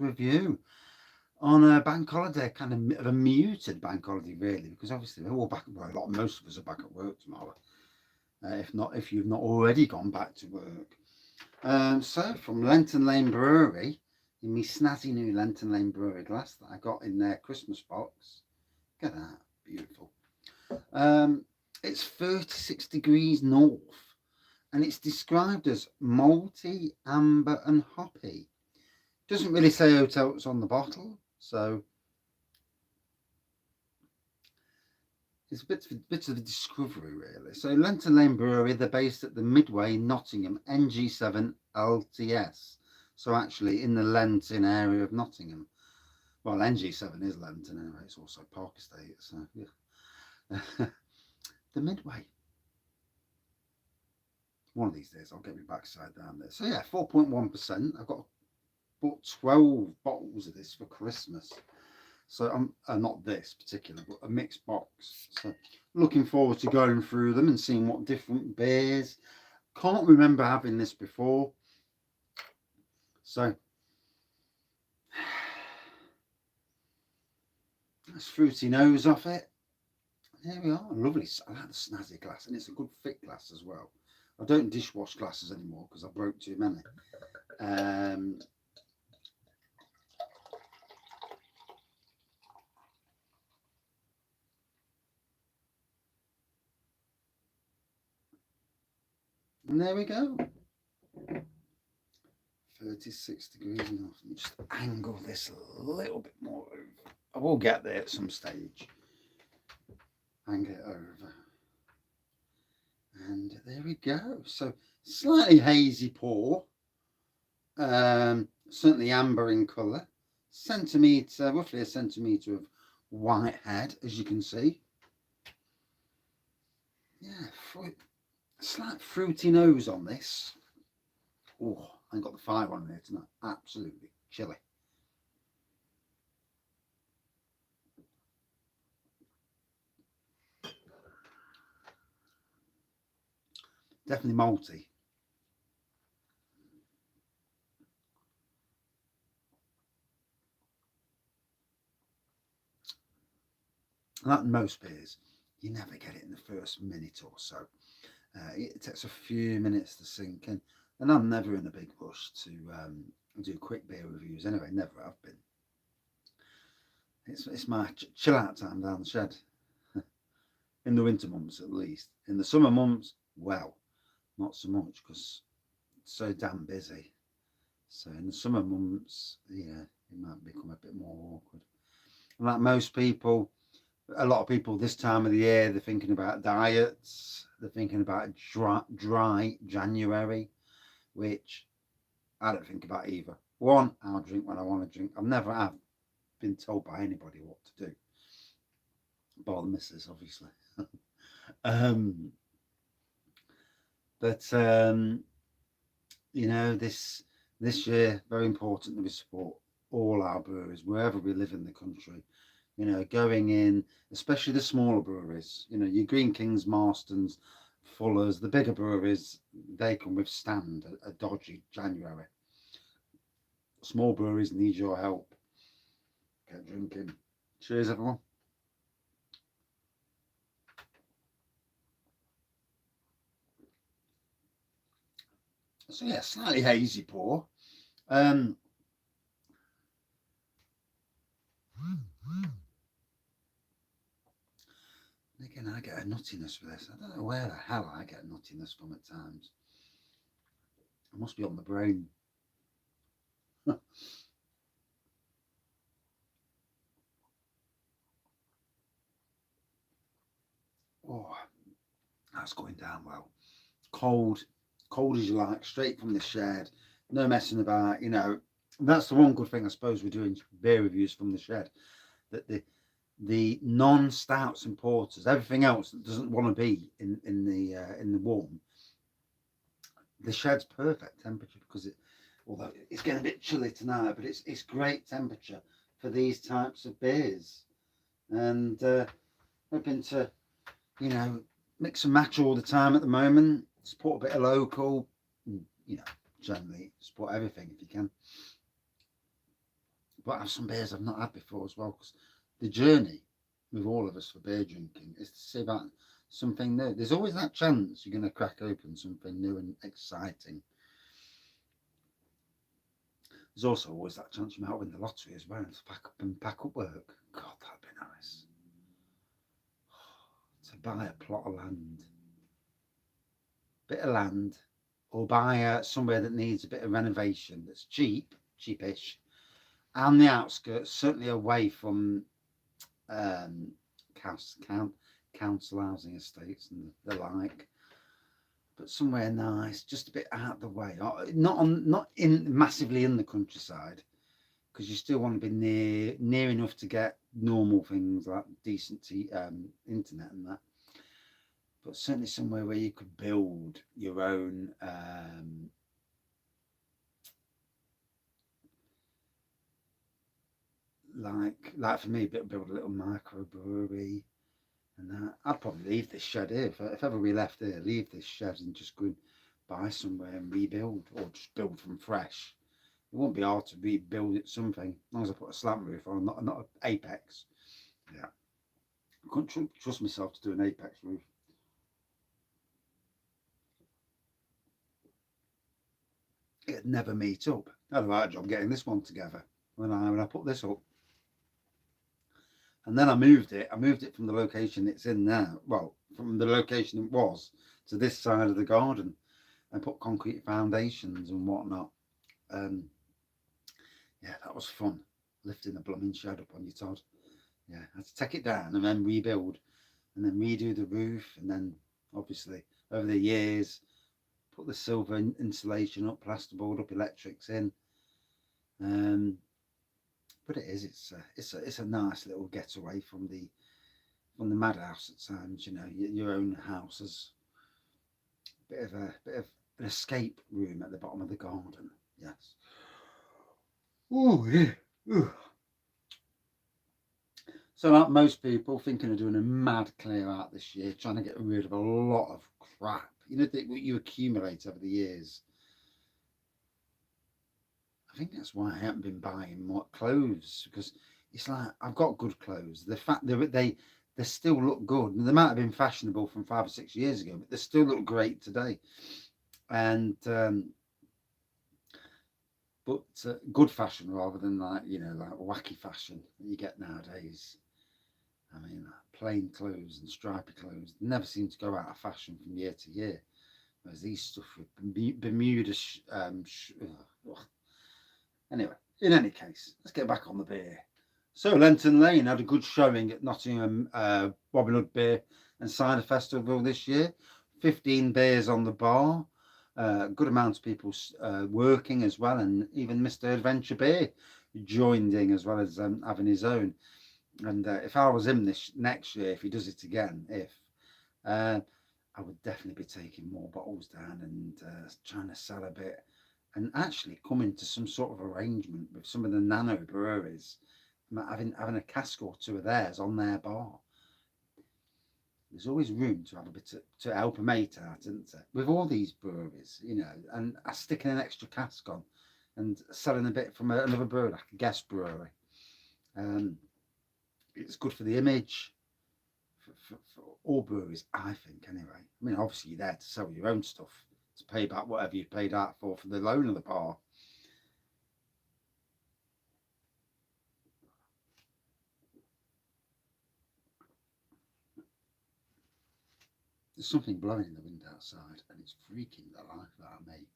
review on a bank holiday, kind of a muted bank holiday, really, because obviously we're all back. Well, most of us are back at work tomorrow. If you've not already gone back to work. So from Lenton Lane Brewery, in my snazzy new Lenton Lane Brewery glass that I got in their Christmas box. Look at that, beautiful. It's 36 degrees north, and it's described as malty, amber, and hoppy. Doesn't really say oats on the bottle, so it's a bit of a discovery, really. So Lenton Lane Brewery, they're based at the Midway, Nottingham, NG7 LTS. So actually in the Lenton area of Nottingham. Well, NG7 is Lenton anyway. It's also Park Estate. So yeah. The Midway. One of these days I'll get my backside down there. So yeah, 4.1%. I've got bought 12 bottles of this for Christmas. So I'm not this particular, but a mixed box. So looking forward to going through them and seeing what different beers. Can't remember having this before. So that's fruity nose off it. There we are. Lovely. I like the snazzy glass, and it's a good thick glass as well. I don't dishwash glasses anymore because I broke too many. And there we go. 36 degrees north. Let me just angle this a little bit more over. I will get there at some stage. Angle it over. And there we go. So slightly hazy pour. Certainly amber in colour. Roughly a centimetre of white head, as you can see. Yeah, slight fruity nose on this. Oh, I got the fire on there tonight. Absolutely chilly. Definitely malty. Like most beers, you never get it in the first minute or so. It takes a few minutes to sink in, and I'm never in a big rush to do quick beer reviews anyway. Never have been. It's my chill out time down the shed. In the winter months, at least. In the summer months, well, not so much because it's so damn busy. So in the summer months, yeah, it might become a bit more awkward. And like most people, a lot of people this time of the year, they're thinking about diets. They're thinking about dry January, which I don't think about either. One, I'll drink when I want to drink. I've never have been told by anybody what to do. Bar the missus, obviously. But you know, this year, very important that we support all our breweries wherever we live in the country. You know, going in, especially the smaller breweries. You know, your Green Kings, Marstons, Fullers, the bigger breweries, they can withstand a dodgy January. Small breweries need your help. Get drinking. Cheers, everyone. So yeah, slightly hazy pour. Again, I get a nuttiness with this. I don't know where the hell I get nuttiness from at times. It must be on the brain. Oh, that's going down well. Cold as you like, straight from the shed. No messing about, you know. That's the one good thing I suppose we're doing beer reviews from the shed. That the non-stouts and porters, everything else that doesn't want to be in the warm, the shed's perfect temperature because although it's getting a bit chilly tonight, but it's great temperature for these types of beers. And hoping to, you know, mix and match all the time at the moment. Support a bit of local, you know, generally support everything if you can. but have some beers I've not had before as well. Because the journey with all of us for beer drinking is to see about something new. There's always that chance you're going to crack open something new and exciting. There's also always that chance you might win the lottery as well, to pack up and pack up work. God, that'd be nice. To buy a plot of land, bit of land, or buy somewhere that needs a bit of renovation that's cheapish, and the outskirts, certainly away from um, council housing estates and the like, but somewhere nice, just a bit out of the way, not in massively in the countryside, because you still want to be near enough to get normal things like decent internet and that. But certainly somewhere where you could build your own like for me, build a little microbrewery and that. I'd probably leave this shed here if ever we left here. Leave this shed and just go and buy somewhere and rebuild, or just build from fresh. It won't be hard to rebuild it something, as long as I put a slant roof on, not an apex. Yeah, I couldn't trust myself to do an apex roof. It'd never meet up. I had a right job getting this one together when I put this up. And then I moved it. I moved it from the location it's in now. Well, from the location it was to this side of the garden, and put concrete foundations and whatnot. Yeah, that was fun. Lifting the blooming shed up on your Todd. Yeah, I had to take it down and then rebuild, and then redo the roof, and then obviously over the years put the silver insulation up, plasterboard up, electrics in. But it's a nice little getaway from the madhouse at times. You know, your own house is a bit of an escape room at the bottom of the garden. Yes. Oh yeah. Ooh. So, like most people, thinking of doing a mad clear out this year, trying to get rid of a lot of crap. You know, that you accumulate over the years. I think that's why I haven't been buying more clothes, because it's like I've got good clothes. The fact they still look good, and they might have been fashionable from 5 or 6 years ago, but they still look great today. And but good fashion rather than like wacky fashion that you get nowadays. I mean, plain clothes and stripy clothes never seem to go out of fashion from year to year. Whereas these stuff with Bermuda. Anyway, in any case, let's get back on the beer. So Lenton Lane had a good showing at Nottingham Robin Hood Beer and Cider Festival this year. 15 beers on the bar. Good amount of people working as well, and even Mr. Adventure Beer joined in as well as having his own. And if I was him this next year, if he does it again, I would definitely be taking more bottles down and trying to sell a bit, and actually coming to some sort of arrangement with some of the nano breweries, having a cask or two of theirs on their bar. There's always room to have a bit to help a mate out, isn't there? With all these breweries, and sticking an extra cask on and selling a bit from another brewery, like a guest brewery. It's good for the image for all breweries, I think, anyway. I mean, obviously you're there to sell your own stuff, to pay back whatever you paid out for the loan of the bar. There's something blowing in the wind outside, and it's freaking the life out of me.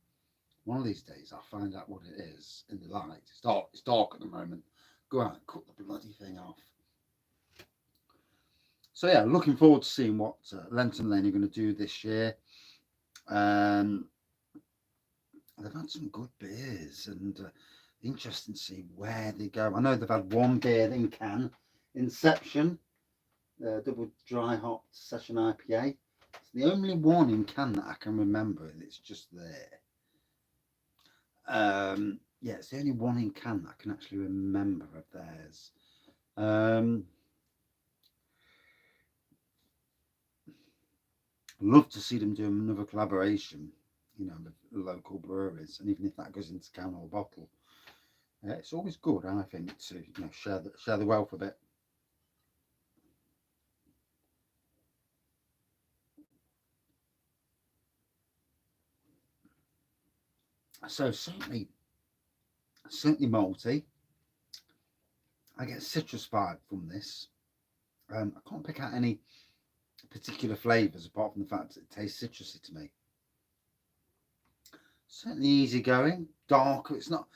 One of these days I'll find out what it is in the light. It's dark at the moment. Go out and cut the bloody thing off. So yeah, looking forward to seeing what Lenton Lane are going to do this year. They've had some good beers, and interesting to see where they go. I know they've had one beer in can, Inception, double dry hop session IPA. It's the only one in can that I can remember, and it's just there. Yeah, it's the only one in can that I can actually remember of theirs. Love to see them do another collaboration, with local breweries, and even if that goes into can or bottle. It's always good, I think, to share the wealth a bit. So certainly malty. I get citrus vibe from this. I can't pick out any particular flavours apart from the fact that it tastes citrusy to me. Certainly easy going, dark. It's not,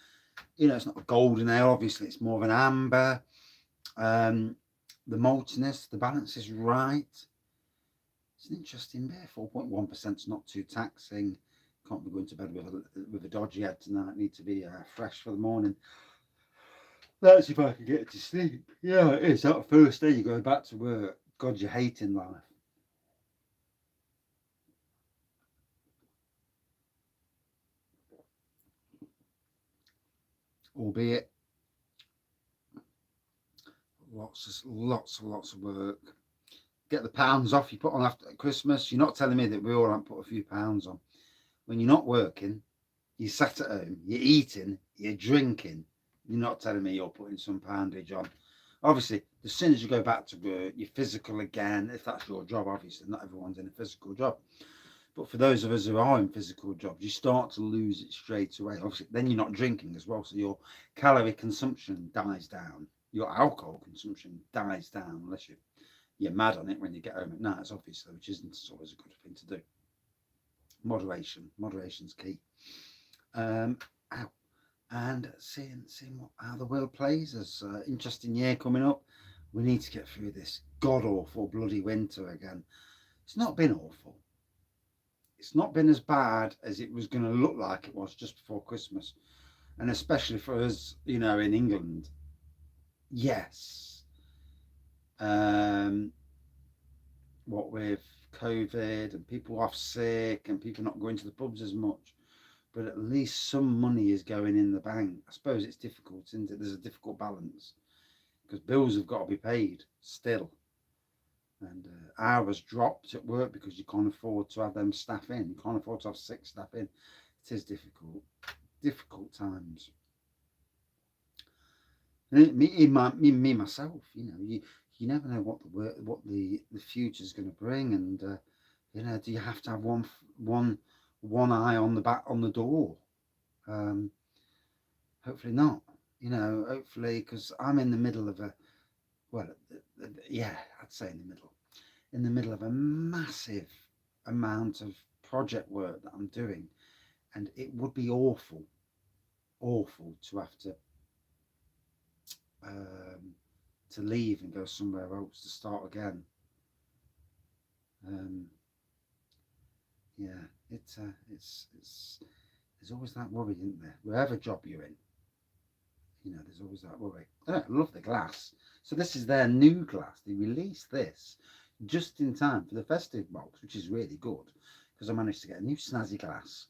it's not a golden ale. Obviously, it's more of an amber. Um, the maltiness, the balance is right. It's an interesting beer. 4.1% is not too taxing. Can't be going to bed with a dodgy head tonight. Need to be fresh for the morning. That's if I can get to sleep. Yeah, it is. That first day you go back to work. God, you're hating life. Albeit lots of work. Get the pounds off you put on after Christmas. You're not telling me that we all haven't put a few pounds on. When you're not working, you sat at home, you're eating, you're drinking. You're not telling me you're putting some poundage on. Obviously, as soon as you go back to work, you're physical again. If that's your job, obviously, not everyone's in a physical job. But for those of us who are in physical jobs, you start to lose it straight away. Obviously, then you're not drinking as well, so your calorie consumption dies down. Your alcohol consumption dies down, unless you're mad on it when you get home at night, obviously, which isn't always a good thing to do. Moderation's key. And seeing how the world plays. There's an interesting year coming up. We need to get through this god awful bloody winter again. It's not been awful. It's not been as bad as it was going to look like it was just before Christmas, and especially for us, in England. Yes. What with COVID and people off sick and people not going to the pubs as much, but at least some money is going in the bank. I suppose it's difficult, isn't it? There's a difficult balance because bills have got to be paid still. And hours dropped at work because you can't afford to have them staff in. You can't afford to have 6 staff in. It is difficult times. And me myself, you never know what the future is going to bring, and do you have to have one eye on the door? Hopefully not. Hopefully, because I'm in the middle of I'd say in the middle of a massive amount of project work that I'm doing, and it would be awful to have to leave and go somewhere else to start again. It's there's always that worry, isn't there? Wherever job you're in, there's always that worry. I love the glass. So this is their new glass. They released this just in time for the festive box, which is really good because I managed to get a new snazzy glass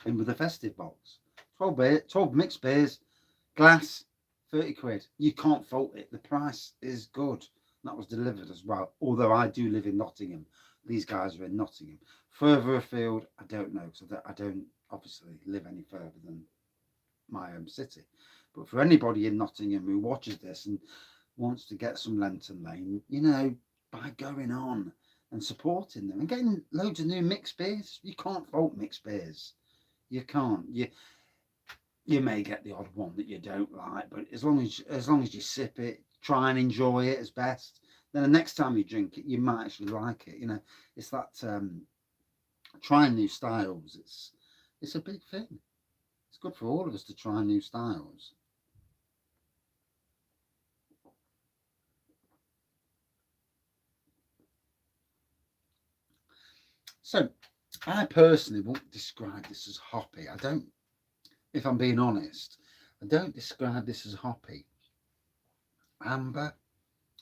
in with the festive box. 12 mixed beers, glass, 30 quid. You can't fault it. The price is good. That was delivered as well. Although I do live in Nottingham. These guys are in Nottingham. Further afield, I don't know, because I don't obviously live any further than my home city. But for anybody in Nottingham who watches this and wants to get some Lenton Lane, by going on and supporting them and getting loads of new mixed beers, you can't fault mixed beers. You can't. You may get the odd one that you don't like, but as long as you sip it, try and enjoy it as best, then the next time you drink it, you might actually like it. It's that trying new styles. It's a big thing. It's good for all of us to try new styles. So, I personally won't describe this as hoppy. I don't, if I'm being honest, I don't describe this as hoppy. Amber,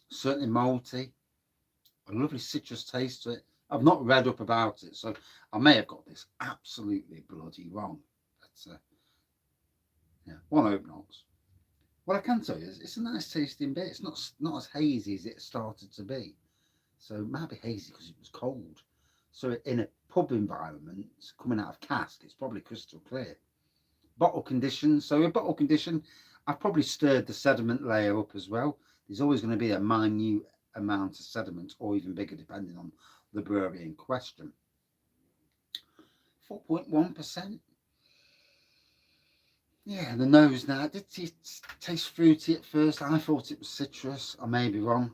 certainly malty, a lovely citrus taste to it. I've not read up about it, so I may have got this absolutely bloody wrong. But one hope not. What I can tell you is it's a nice tasting beer. It's not as hazy as it started to be. So it might be hazy because it was cold. So in a pub environment, coming out of cask, it's probably crystal clear. bottle condition. So in bottle condition, I've probably stirred the sediment layer up as well. There's always going to be a minute amount of sediment, or even bigger depending on the brewery in question. 4.1%. Yeah, the nose now, it did taste fruity at first. I thought it was citrus. I may be wrong.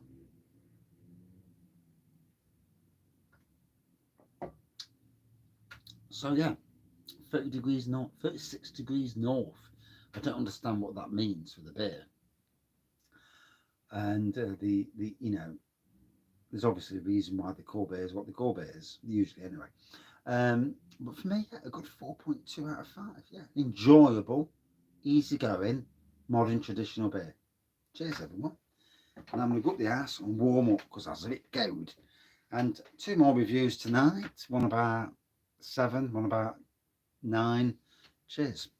So yeah, 30 degrees north, 36 degrees north. I don't understand what that means for the beer. And there's obviously a reason why they call beers what they call beers, usually anyway. But for me, yeah, a good 4.2 out of 5. Yeah, enjoyable, easygoing, modern traditional beer. Cheers, everyone. And I'm going to go up the ass and warm up because I was a bit cold. And 2 more reviews tonight. One about 7, one about 9. Cheers.